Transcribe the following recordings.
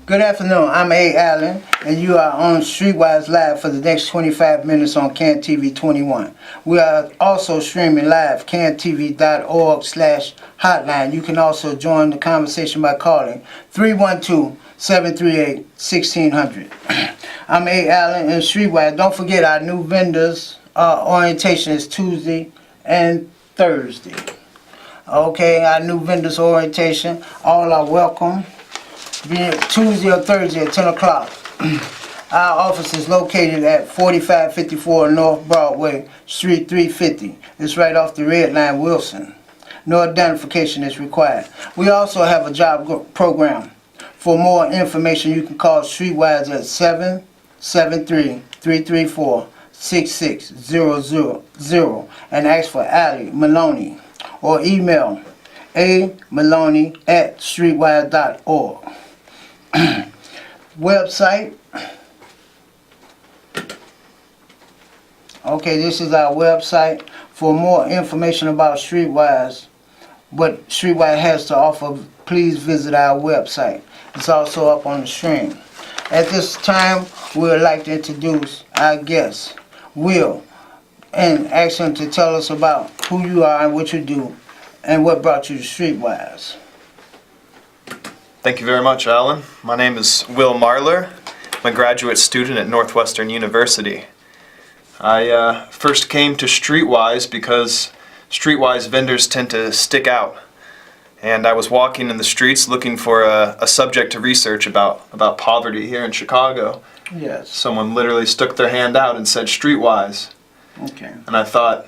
Good afternoon. I'm A. Allen, and you are on Streetwise Live for the next 25 minutes on CAN TV 21. We are also streaming live, cantv.org/hotline. You can also join the conversation by calling 312-738-1600. I'm A. Allen in Streetwise. Don't forget our new vendors orientation is Tuesday and Thursday. Okay, our new vendors orientation. All are welcome. Tuesday or Thursday at 10 o'clock. Our office is located at 4554 North Broadway, Suite 350. It's right off the Red Line, Wilson. No identification is required. We also have a job program. For more information, you can call Streetwise at 773-334-6600 and ask for Allie Maloney, or email amaloney@streetwise.org. Website. Okay, this is our website. For more information about Streetwise, what Streetwise has to offer, please visit our website. It's also up on the screen. At this time, we would like to introduce our guest, Will, and ask him to tell us about who you are and what you do and what brought you to Streetwise. Thank you very much, Alan. My name is Will Marler. I'm a graduate student at Northwestern University. I first came to Streetwise because Streetwise vendors tend to stick out. And I was walking in the streets looking for a subject to research about poverty here in Chicago. Yes. Someone literally stuck their hand out and said Streetwise. Okay. And I thought,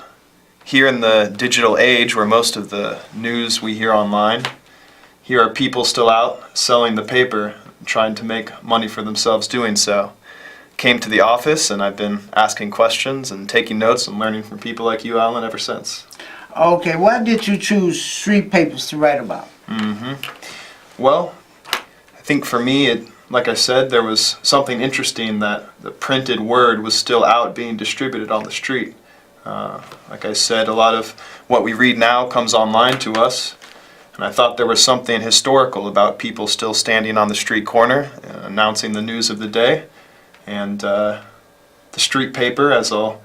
here in the digital age where most of the news we hear online, here are people still out selling the paper, trying to make money for themselves doing so. Came to the office and I've been asking questions and taking notes and learning from people like you, Alan, ever since. Okay, why did you choose street papers to write about? Well, I think for me, like I said, there was something interesting that the printed word was still out being distributed on the street. Like I said, a lot of what we read now comes online to us. And I thought there was something historical about people still standing on the street corner, announcing the news of the day. And the street paper, as I'll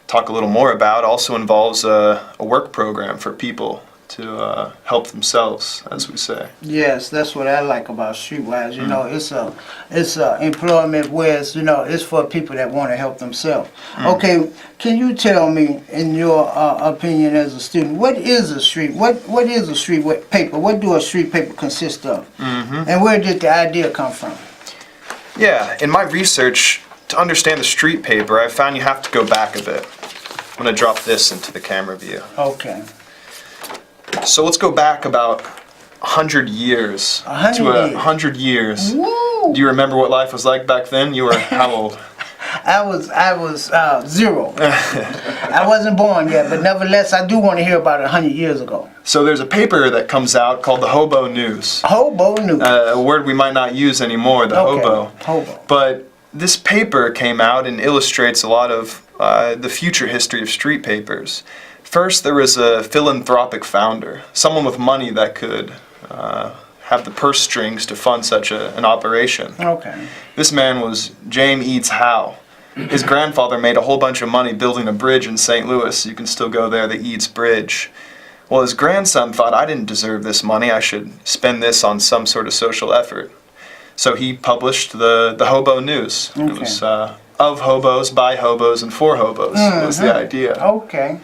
talk a little more about, also involves a work program for people to help themselves, as we say. Yes, that's what I like about Streetwise. You know, it's a employment where it's, it's for people that want to help themselves. Okay, can you tell me, in your opinion as a student, what is a street paper? What do a street paper consist of? And where did the idea come from? Yeah, in my research, to understand the street paper, I found you have to go back a bit. I'm going to drop this into the camera view. Okay. So let's go back about 100 years. 100 years. Woo! Do you remember what life was like back then? You were how old? I was 0. I wasn't born yet, but nevertheless, I do want to hear about it 100 years ago. So there's a paper that comes out called the Hobo News. Hobo News. A word we might not use anymore, the hobo. Hobo. But this paper came out and illustrates a lot of the future history of street papers. First, there was a philanthropic founder, someone with money that could have the purse strings to fund such an operation. Okay. This man was James Eads Howe. His grandfather made a whole bunch of money building a bridge in St. Louis. You can still go there, the Eads Bridge. Well, his grandson thought, I didn't deserve this money. I should spend this on some sort of social effort. So he published the Hobo News. Okay. It was of hobos, by hobos, and for hobos was the idea. Okay.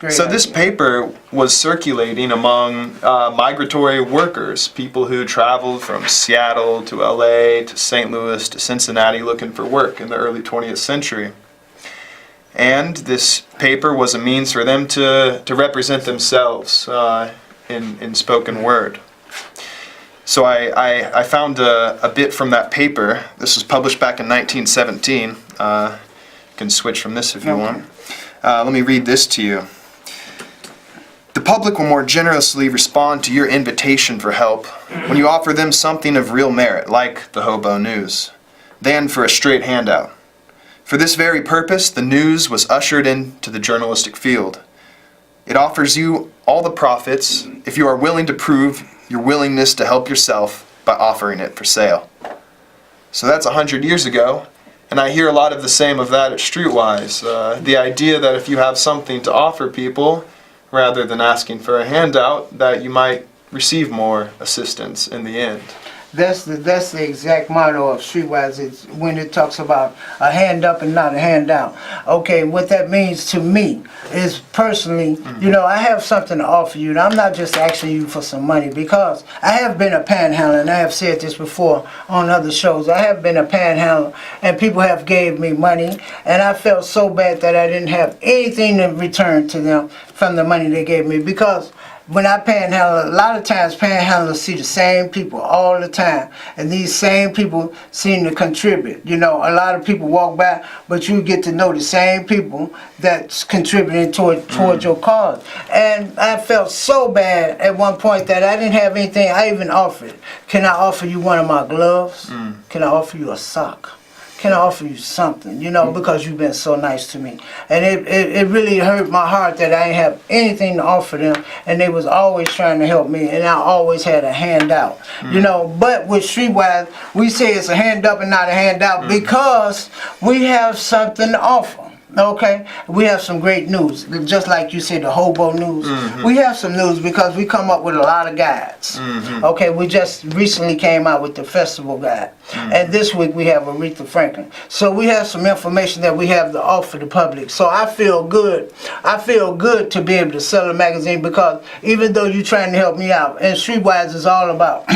So this paper was circulating among migratory workers, people who traveled from Seattle to LA to St. Louis to Cincinnati looking for work in the early 20th century. And this paper was a means for them to represent themselves in spoken word. So I found a bit from that paper. This was published back in 1917. You can switch from this if you want. Let me read this to you. The public will more generously respond to your invitation for help when you offer them something of real merit, like the Hobo News, than for a straight handout. For this very purpose, the news was ushered into the journalistic field. It offers you all the profits if you are willing to prove your willingness to help yourself by offering it for sale. So that's 100 years ago. And I hear a lot of the same of that at Streetwise. The idea that if you have something to offer people, rather than asking for a handout, that you might receive more assistance in the end. That's the exact motto of Streetwise. It's when it talks about a hand up and not a handout. Okay, what that means to me is personally, you know, I have something to offer you. And I'm not just asking you for some money, because I have been a panhandler, and I have said this before on other shows. I have been a panhandler, and people have gave me money, and I felt so bad that I didn't have anything to return to them from the money they gave me, because when I panhandle, a lot of times panhandlers see the same people all the time, and these same people seem to contribute. You know, a lot of people walk by, but you get to know the same people that's contributing toward your cause. And I felt so bad at one point that I didn't have anything. I even offered, can I offer you one of my gloves? Can I offer you a sock? Can I offer you something, you know, because you've been so nice to me. And it really hurt my heart that I didn't have anything to offer them, and they was always trying to help me, and I always had a handout, you know. But with Streetwise, we say it's a hand up and not a handout because we have something to offer. Okay, we have some great news, just like you said, the hobo news. We have some news because we come up with a lot of guides. Okay, we just recently came out with the festival guide, and this week we have Aretha Franklin. So we have some information that we have to offer the public. So I feel good. I feel good to be able to sell a magazine, because even though you're trying to help me out, and Streetwise is all about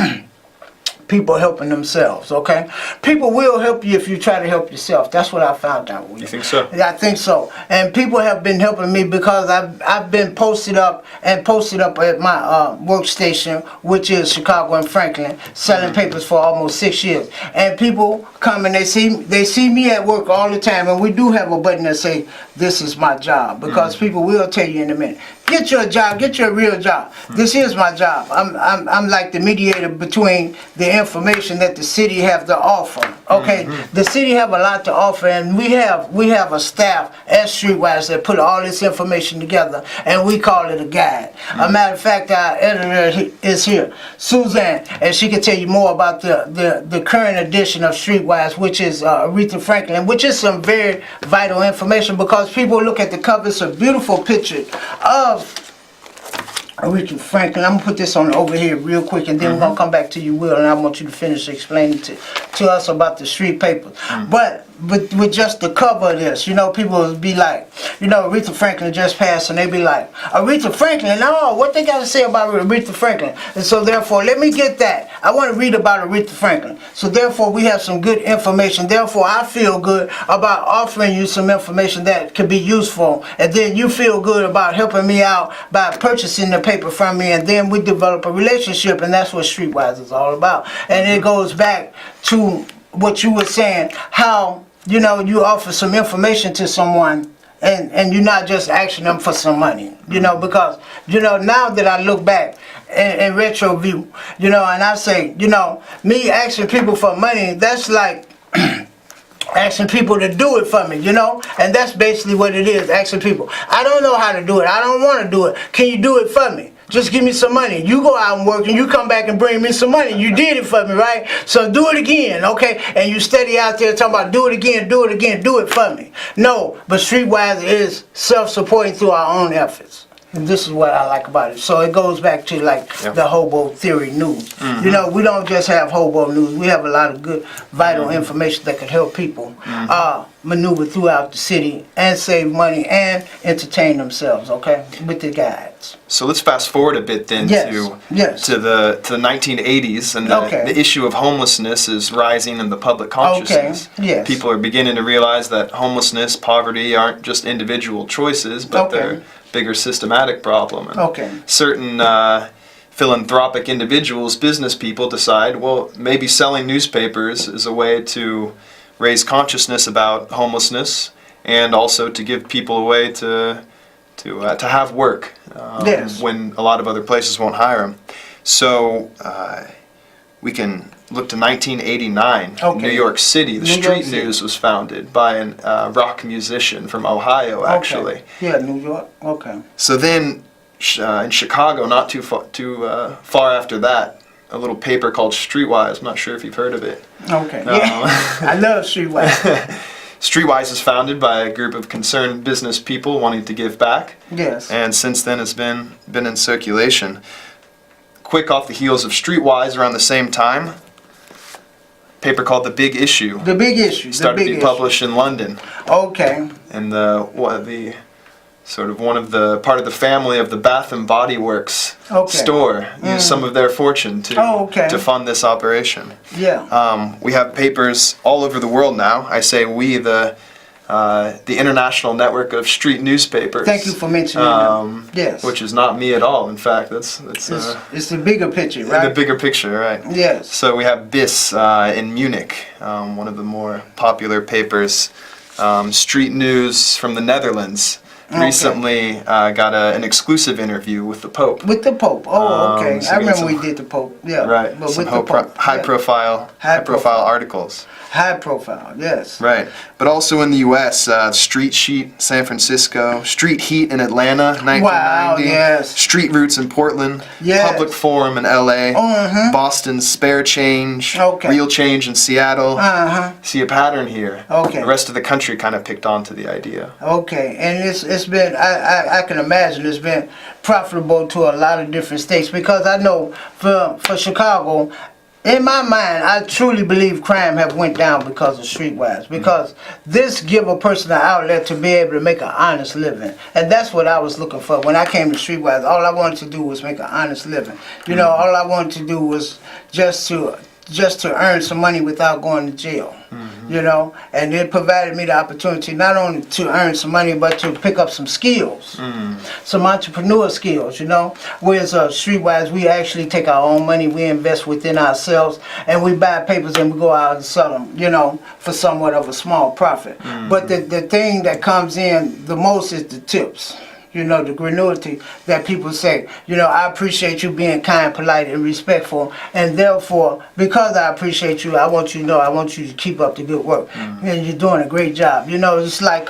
people helping themselves, okay? People will help you if you try to help yourself. That's what I found out. You think so? I think so. And people have been helping me because I've been posted up at my workstation, which is Chicago and Franklin, selling papers for almost 6 years. And people come and they see me at work all the time, and we do have a button that say, "This is my job," because people will tell you in a minute, get your job, get your real job. This is my job. I'm like the mediator between the information that the city have to offer. Okay, the city have a lot to offer, and we have a staff at Streetwise that put all this information together, and we call it a guide. A matter of fact, our editor is here, Suzanne, and she can tell you more about the current edition of Streetwise, which is Aretha Franklin, which is some very vital information, because people look at the cover. It's a beautiful picture of Aretha Franklin. I'm going to put this on over here real quick, and then we're going to come back to you, Will, and I want you to finish explaining to us about the street papers. But with just the cover of this, you know, people will be like, you know, Aretha Franklin just passed, and they be like, Aretha Franklin, no, what they got to say about Aretha Franklin? And so therefore, let me get that. I want to read about Aretha Franklin. So therefore, we have some good information. Therefore, I feel good about offering you some information that could be useful, and then you feel good about helping me out by purchasing the paper from me, and then we develop a relationship, and that's what Streetwise is all about. And it goes back to what you were saying, how, you know, you offer some information to someone, and you're not just asking them for some money, you know, because, you know, now that I look back in retro view, you know, and I say, you know, me asking people for money, that's like asking people to do it for me, you know, and that's basically what it is, asking people. I don't know how to do it. I don't want to do it. Can you do it for me? Just give me some money. You go out and work, and you come back and bring me some money. You did it for me, right? So do it again, okay? And you steady out there talking about do it again, do it again, do it for me. No, but Streetwise is self-supporting through our own efforts. And this is what I like about it. So it goes back to like the hobo theory news. You know, we don't just have hobo news. We have a lot of good, vital information that could help people maneuver throughout the city and save money and entertain themselves, okay, with the guides. So let's fast forward a bit then to the 1980s, and the issue of homelessness is rising in the public consciousness. People are beginning to realize that homelessness, poverty aren't just individual choices, but they're bigger systematic problem. And certain philanthropic individuals, business people decide, well, maybe selling newspapers is a way to raise consciousness about homelessness, and also to give people a way to have work when a lot of other places won't hire them. So we can look to 1989, New York City. The Street News was founded by a rock musician from Ohio, actually. Yeah, New York. Okay. So then in Chicago, not too far after that, a little paper called Streetwise. I'm not sure if you've heard of it. Okay. Yeah. I love Streetwise. Streetwise is founded by a group of concerned business people wanting to give back. Yes. And since then it's been in circulation. Quick off the heels of Streetwise around the same time, paper called The Big Issue. The Big Issue. Started to be published in London. Okay. And part of the family of the Bath and Body Works store used some of their fortune to fund this operation. Yeah. We have papers all over the world now. I say we, the international network of street newspapers. Thank you for mentioning that. Yes. Which is not me at all. In fact, it's the bigger picture, right? The bigger picture, right? Yes. So we have BIS in Munich, one of the more popular papers. Street News from the Netherlands. Recently got an exclusive interview with the Pope. With the Pope. Oh, okay. So I remember we did the Pope. Yeah. Right. But Some with the Pope. high profile articles. High profile, yes. Right. But also in the U.S., Street Sheet, San Francisco, Street Heat in Atlanta, 1990. Wow, yes. Street Roots in Portland. Yes. Public Forum in L.A. Boston's Spare Change. Okay. Real Change in Seattle. See a pattern here. Okay. The rest of the country kind of picked on to the idea. Okay, and it's been, I can imagine it's been profitable to a lot of different states, because I know for Chicago, in my mind, I truly believe crime have went down because of Streetwise, because this give a person an outlet to be able to make an honest living, and that's what I was looking for when I came to Streetwise. All I wanted to do was make an honest living. You know, all I wanted to do was just to earn some money without going to jail. You know, and it provided me the opportunity not only to earn some money, but to pick up some skills, some entrepreneur skills, you know. Whereas Streetwise, we actually take our own money, we invest within ourselves, and we buy papers and we go out and sell them, you know, for somewhat of a small profit. But the thing that comes in the most is the tips. You know, the gratuity that people say, you know, I appreciate you being kind, polite, and respectful, and therefore, because I appreciate you, I want you to know, I want you to keep up the good work. And you're doing a great job. You know, it's like,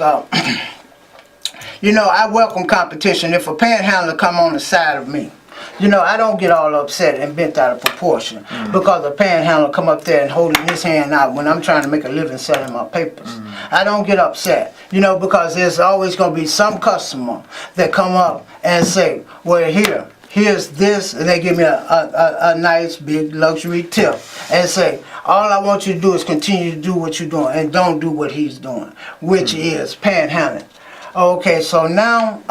you know, I welcome competition. If a panhandler come on the side of me, you know, I don't get all upset and bent out of proportion because a panhandler come up there and holding his hand out when I'm trying to make a living selling my papers. I don't get upset, you know, because there's always going to be some customer that come up and say, well, here's this, and they give me a nice big luxury tip and say, all I want you to do is continue to do what you're doing and don't do what he's doing, which is panhandling. Okay, so now,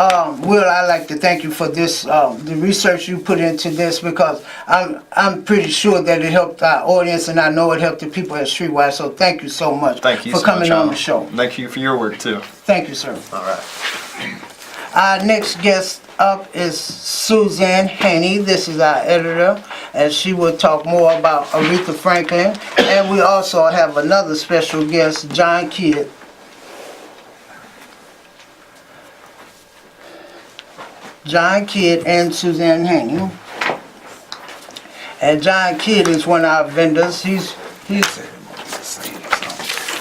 Will, I'd like to thank you for this, the research you put into this, because I'm pretty sure that it helped our audience, and I know it helped the people at Streetwise, so thank you so much for coming on the show. Thank you for your work, too. Thank you, sir. All right. Our next guest up is Suzanne Haney. This is our editor, and she will talk more about Aretha Franklin, and we also have another special guest, John Kidd. John Kidd and Suzanne Haney. And John Kidd is one of our vendors. He's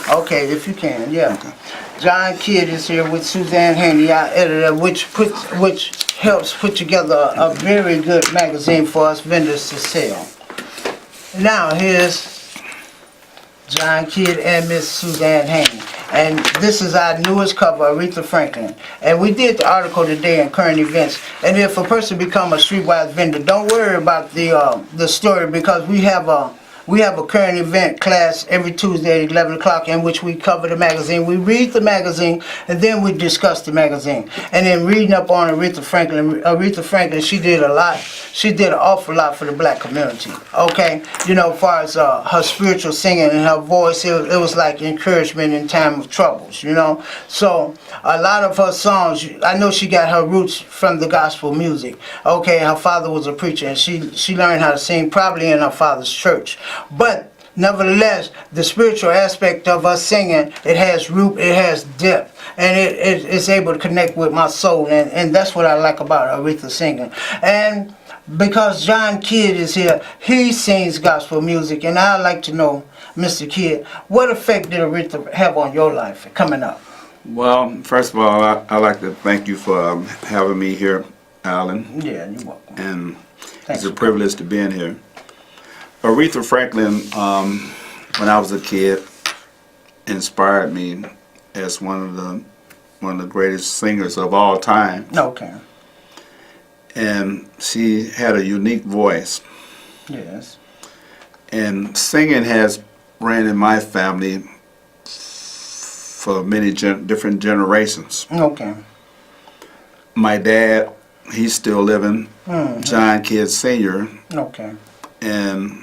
okay, if you can, yeah. Okay. John Kidd is here with Suzanne Haney, our editor, which helps put together a very good magazine for us vendors to sell. Now here's John Kidd and Miss Suzanne Haney. And this is our newest cover, Aretha Franklin. And we did the article today in Current Events. And if a person become a Streetwise vendor, don't worry about the story, because we have a current event class every Tuesday at 11 o'clock in which we cover the magazine. We read the magazine, and then we discuss the magazine. And then reading up on Aretha Franklin, she did a lot. She did an awful lot for the black community, okay? You know, as far as her spiritual singing and her voice, it was like encouragement in time of troubles, you know? So a lot of her songs, I know she got her roots from the gospel music, okay? Her father was a preacher, and she learned how to sing probably in her father's church. But nevertheless, the spiritual aspect of us singing, it has root, it has depth, and it's able to connect with my soul, and that's what I like about Aretha singing. And because John Kidd is here, he sings gospel music, and I'd like to know, Mr. Kidd, what effect did Aretha have on your life coming up? Well, first of all, I'd like to thank you for having me here, Alan. Yeah, you're welcome. And Thanks. it's a privilege to be in here. Aretha Franklin, when I was a kid, inspired me as one of the greatest singers of all time. Okay. And she had a unique voice. Yes. And singing has ran in my family for many different generations. Okay. My dad, he's still living, John Kidd Sr., Okay. and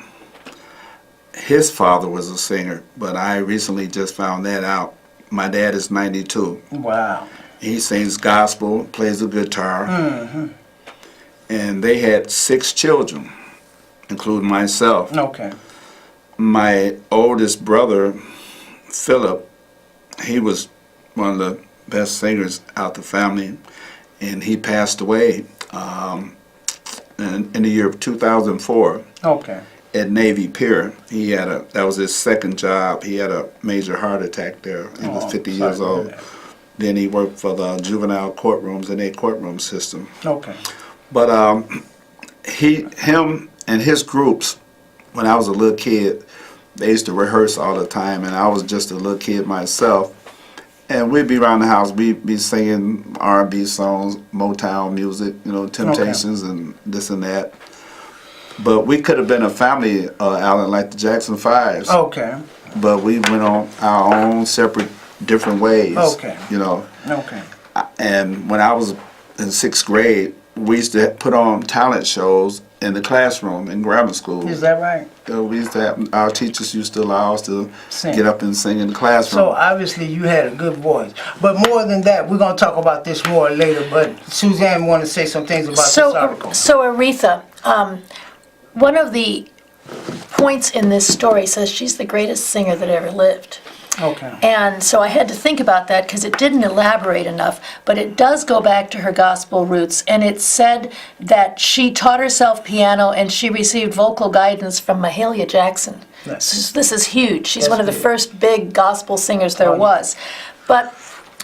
his father was a singer, but I recently just found that out. My dad is 92. Wow. He sings gospel, plays the guitar, and they had 6 children, including myself. Okay. My oldest brother, Philip, he was one of the best singers out the family, and he passed away in the year of 2004 Okay. at Navy Pier. That was his second job. He had a major heart attack there. He was 50 years sorry to old. hear that. Then he worked for the juvenile courtrooms and their courtroom system. Okay. But him and his groups, when I was a little kid, they used to rehearse all the time, and I was just a little kid myself. And we'd be around the house, we'd be singing R&B songs, Motown music, Temptations and this and that. But we could have been a family, Alan, like the Jackson Fives. Okay. But we went on our own separate, different ways. Okay. Okay. And when I was in 6th grade, we used to put on talent shows in the classroom in grammar school. Is that right? We used to have, our teachers used to allow us to Sing. get up and sing in the classroom. So obviously you had a good voice. But more than that, we're going to talk about this more later. But Suzanne wanted to say some things about this article. So Aretha, one of the points in this story says she's the greatest singer that ever lived. Okay. And so I had to think about that because it didn't elaborate enough, but it does go back to her gospel roots. And it said that she taught herself piano and she received vocal guidance from Mahalia Jackson. Nice. So this is huge. She's That's one of the big. first big gospel singers there Oh, yeah. was. But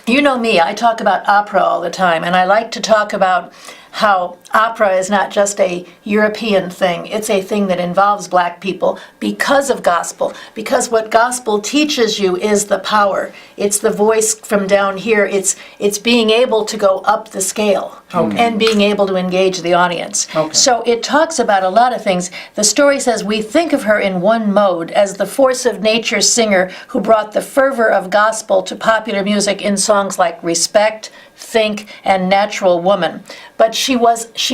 you know me, I talk about opera all the time, and I like to talk about how opera is not just a European thing. It's a thing that involves black people because of gospel. Because what gospel teaches you is the power. It's the voice from down here. It's being able to go up the scale and being able to engage the audience. Okay. So it talks about a lot of things. The story says we think of her in one mode as the force of nature singer who brought the fervor of gospel to popular music in songs like Respect, Think, and Natural Woman. But she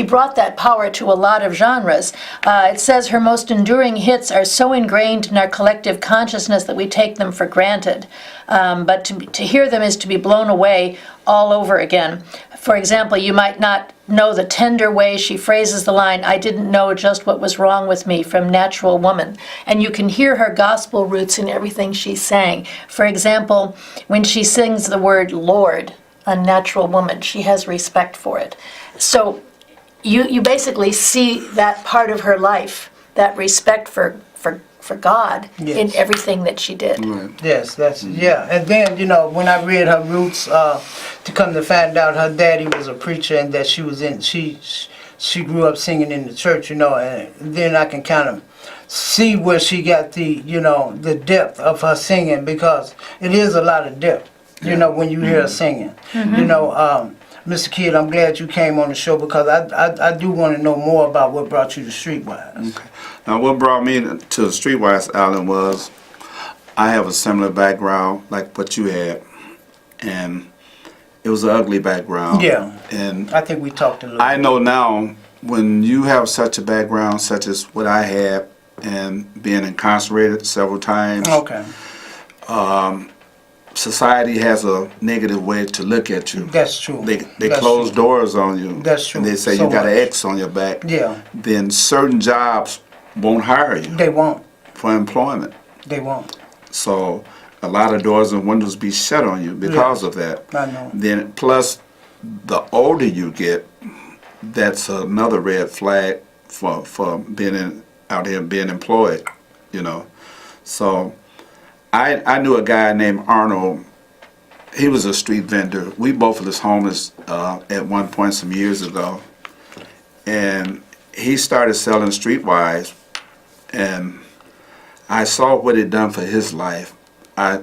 brought that power to a lot of genres. It says her most enduring hits are so ingrained in our collective consciousness that we take them for granted. But to hear them is to be blown away all over again. For example, you might not know the tender way she phrases the line, "I didn't know just what was wrong with me," from Natural Woman. And you can hear her gospel roots in everything she sang. For example, when she sings the word Lord, a Natural Woman, she has respect for it. So you basically see that part of her life, that respect for God Yes. in everything that she did. Yes, yeah. And then, when I read her roots, to come to find out her daddy was a preacher and that she grew up singing in the church, and then I can kind of see where she got the depth of her singing, because it is a lot of depth, when you hear her singing. Mr. Kidd, I'm glad you came on the show, because I do want to know more about what brought you to Streetwise. Okay. Now, what brought me to Streetwise, Alan, was I have a similar background like what you had, and it was an ugly background. Yeah. And I think we talked a little I bit. know now, when you have such a background such as what I had, and being incarcerated several times, Okay. society has a negative way to look at you. That's true. They That's close true. doors on you. That's true. And they say So you got an much. X on your back. Yeah. Then certain jobs won't hire you They won't. for employment. They won't. So a lot of doors and windows be shut on you because of that. I know. Then plus, the older you get, that's another red flag for being out here being employed. So I knew a guy named Arnold. He was a street vendor. We both was homeless at one point some years ago, and he started selling Streetwise. and I saw what it done for his life.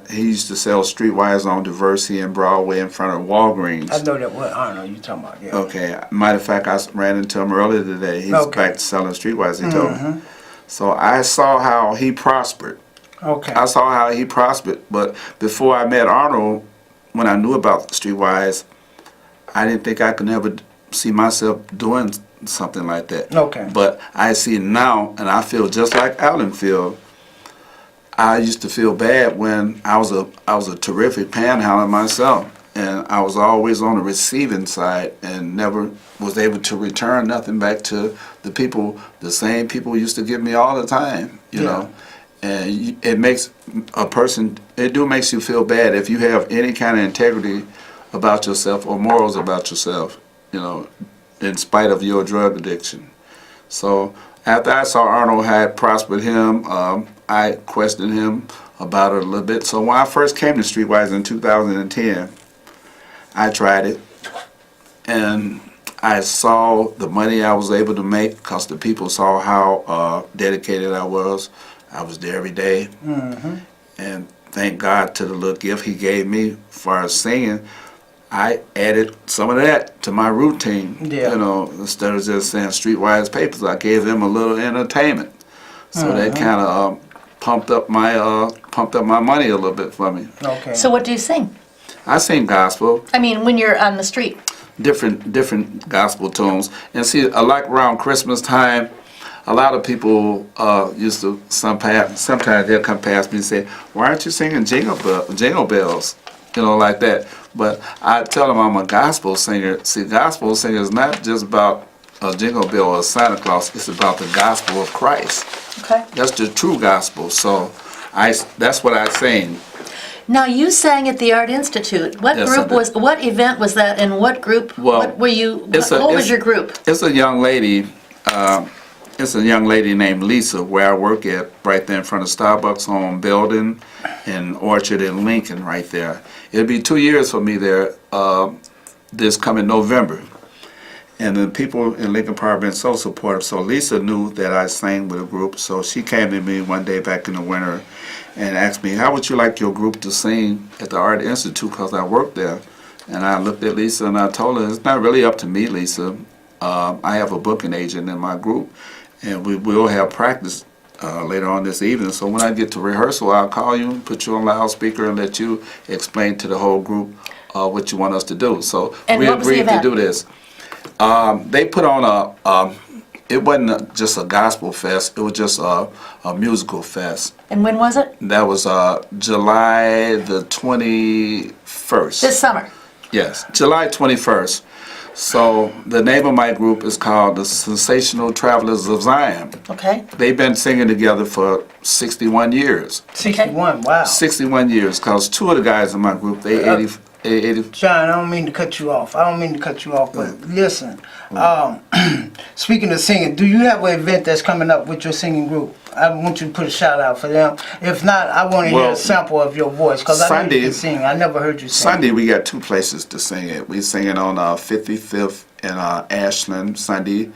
He used to sell Streetwise on Diversity and Broadway in front of Walgreens. I know that what I don't know you talking about. Yeah. Okay. Matter of fact, I ran into him earlier today. He's Okay. back to selling Streetwise, he told me. So I saw how he prospered. Okay. I saw how he prospered. But before I met Arnold, when I knew about Streetwise, I didn't think I could ever see myself doing something like that. Okay. But I see it now, and I feel just like Alan feel. I used to feel bad when I was a terrific panhandler myself, and I was always on the receiving side and never was able to return nothing back to the people. The same people used to give me all the time, you know. And it makes a person. It makes you feel bad if you have any kind of integrity about yourself or morals about yourself, you know, in spite of your drug addiction. So after I saw Arnold had prospered him, I questioned him about it a little bit. So when I first came to Streetwise in 2010, I tried it, and I saw the money I was able to make because the people saw how dedicated I was. I was there every day, and thank God to the little gift he gave me for our singing. I added some of that to my routine, you know, instead of just saying Streetwise papers. I gave them a little entertainment, so that kind of pumped up my money a little bit for me. Okay. So what do you sing? I sing gospel, I mean, when you're on the street. different gospel tunes, and see, like around Christmas time, a lot of people used to sometimes they'll come past me and say, "Why aren't you singing jingle bells?" You know, like that. But I tell them I'm a gospel singer. See, gospel singer is not just about a jingle bell or Santa Claus. It's about the gospel of Christ. Okay. That's the true gospel. So that's what I sing. Now you sang at the Art Institute. What Yes, I group did. what event was that, and what group, Well, what were you, it's what a- was it's- your group? It's a young lady. It's a young lady named Lisa, where I work at, right there in front of Starbucks on Belden and Orchard and Lincoln, right there. It'll be 2 years for me there this coming November. And the people in Lincoln Park have been so supportive. So Lisa knew that I sang with a group, so she came to me one day back in the winter and asked me, "How would you like your group to sing at the Art Institute?" Because I worked there. And I looked at Lisa and I told her, "It's not really up to me, Lisa. I have a booking agent in my group, and we will have practice later on this evening. So when I get to rehearsal, I'll call you, put you on loudspeaker, and let you explain to the whole group what you want us to do." So And we what was the agreed to event? do this. They put on it wasn't just a gospel fest, it was just a musical fest. And when was it? That was July the 21st. This summer. Yes, July 21st. So the name of my group is called the Sensational Travelers of Zion. Okay. They've been singing together for 61 years. 61. Wow. 61 years, because two of the guys in my group, they 80. John, I don't mean to cut you off. But listen, speaking of singing, do you have an event that's coming up with your singing group? I want you to put a shout out for them. If not, I want to hear Well, a sample of your voice, because I know you Sunday- can sing. I never heard you sing. Sunday, we got two places to sing it. We singing on 55th and Ashland Sunday.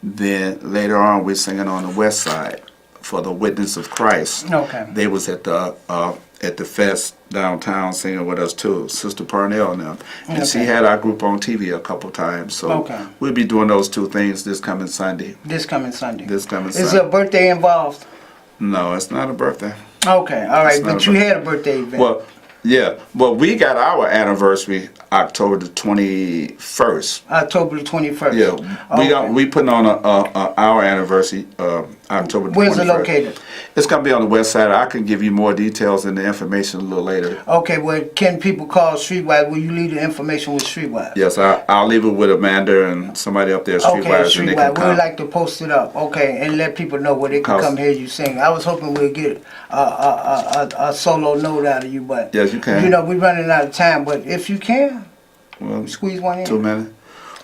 Then later on, we're singing on the west side for the Witness of Christ. Okay. They was at the fest downtown singing with us too, Sister Parnell and them. And she Okay. had our group on TV a couple times. So Okay. we'll be doing those two things this coming Sunday. This coming Sunday. This coming Is Sunday. there a birthday involved? No, it's not a birthday. Okay, all right, It's not but a you bir- had a birthday event. Well, yeah. Well, we got our anniversary October the 21st. October the 21st. Yeah, Okay. we putting on our anniversary October the 21st. Where's it located? It's gonna be on the west side. I can give you more details and the information a little later. Okay, well, can people call Streetwise? Will you leave the information with Streetwise? Yes, I'll leave it with Amanda and somebody up there, Okay, Streetwise, and they can Streetwise. come. We'd like to post it up, okay, and let people know where they can Cause- come hear you sing. I was hoping we'd get a solo note out of you, but Yes, you can. you know we're running out of time. But if you can, Well, squeeze one in. 2 minutes.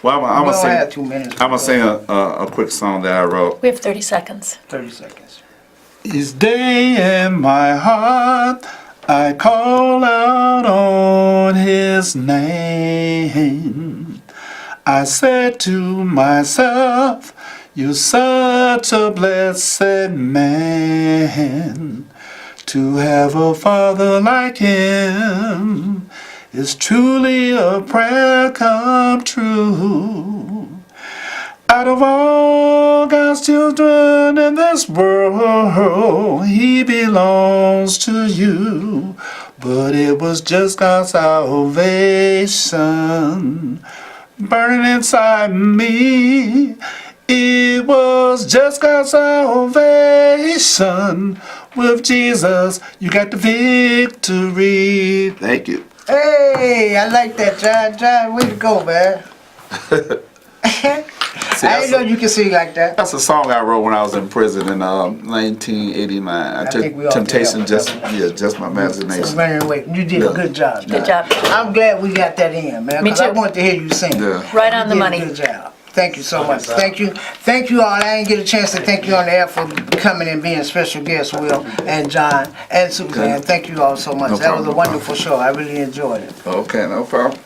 Well, I'm we gonna don't sing. have 2 minutes. I'm gonna sing a quick song that I wrote. We have 30 seconds. 30 seconds. Each day in my heart, I call out on His name. I said to myself, You're such a blessed man. To have a father like him is truly a prayer come true. Out of all God's children in this world, he belongs to you. But it was just God's salvation burning inside me. It was just God's salvation. With Jesus, you got the victory. Thank you. Hey, I like that, John. John, way to go, man. See, I didn't know you could sing like that. That's a song I wrote when I was in prison in 1989. I took think we all Temptation, did that one. just my imagination. Running away. You did a good job. Good job. I'm glad we got that in, man. Me 'Cause I too. want to hear you sing. Yeah. Right on the You did money. a good job. Thank you so much. Thank you all. I didn't get a chance to thank you on the air for coming and being special guests, Will and John and Suzanne. Thank you all so much. No That was a problem. wonderful show. I really enjoyed it. Okay, no problem.